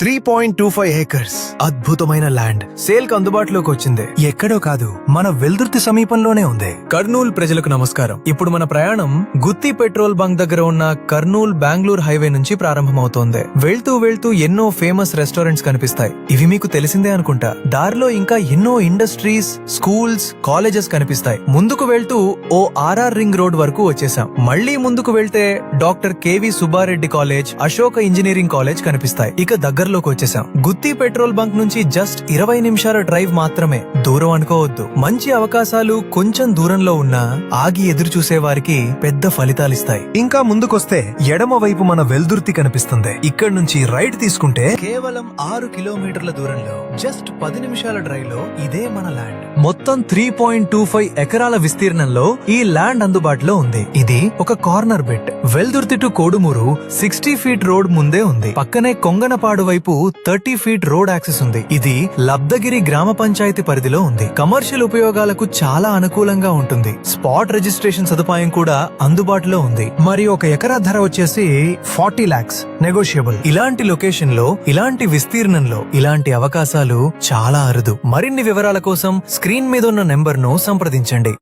3.25 acres అద్భుతమైన land sale కు అందుబాటులోకి వచ్చింది. ఎక్కడో కాదు, మన వెల్దుర్తి సమీపంలోనే ఉంది. కర్నూలు ప్రజలకు నమస్కారం. ఇప్పుడు మన ప్రయాణం గుత్తి పెట్రోల్ బంక్ దగ్గర ఉన్న కర్నూలు బెంగళూరు హైవే నుంచి ప్రారంభమవుతోంది. వెళ్తూ వెళ్తూ ఎన్నో ఫేమస్ రెస్టారెంట్స్ కనిపిస్తాయి. ఇవి మీకు తెలిసిందే అనుకుంటా. దారిలో ఇంకా ఎన్నో ఇండస్ట్రీస్, స్కూల్స్, కాలేజెస్ కనిపిస్తాయి. ముందుకు వెళ్తూ ఓ ఆర్ఆర్ రింగ్ రోడ్ వరకు వచ్చేసాం. మళ్లీ ముందుకు వెళ్తే doctor KV Subbareddy college, Ashoka engineering college కనిపిస్తాయి. ఇక దగ్గరలోకి వచ్చేసాం. గుత్తి పెట్రోల్ బంక్ నుంచి జస్ట్ 20 నిమిషాల డ్రైవ్ మాత్రమే. దూరం అనుకోవద్దు. మంచి అవకాశాలు కొంచెం దూరంలో ఉన్నా ఆగి ఎదురు చూసే వారికి పెద్ద ఫలితాలిస్తాయి. ఇంకా ముందుకొస్తే ఎడమ వైపు మన వెల్దుర్తి కనిపిస్తుంది. ఇక్కడ నుంచి రైట్ తీసుకుంటే కేవలం 6 కిలోమీటర్ల దూరంలో జస్ట్ 10 నిమిషాల డ్రైవ్ లో ఇదే మన ల్యాండ్. మొత్తం 3.25 ఎకరాల విస్తీర్ణంలో ఈ ల్యాండ్ అందుబాటులో ఉంది. ఇది ఒక corner bit. Veldurthi to Kodumuru 60 feet road ముందే ఉంది. పక్కనే కొంగనపాడు వైపు 30 ఫీట్ రోడ్ యాక్సెస్ ఉంది. ఇది లబ్ధగిరి గ్రామ పంచాయతీ పరిధిలో ఉంది. కమర్షియల్ ఉపయోగాలకు చాలా అనుకూలంగా ఉంటుంది. స్పాట్ రిజిస్ట్రేషన్ సదుపాయం కూడా అందుబాటులో ఉంది. మరి ఒక ఎకరా ధర వచ్చేసి 40 lakhs నెగోషియబుల్. ఇలాంటి లొకేషన్ లో, ఇలాంటి విస్తీర్ణంలో, ఇలాంటి అవకాశాలు చాలా అరుదు. మరిన్ని వివరాల కోసం స్క్రీన్ మీద ఉన్న నెంబర్ ను సంప్రదించండి.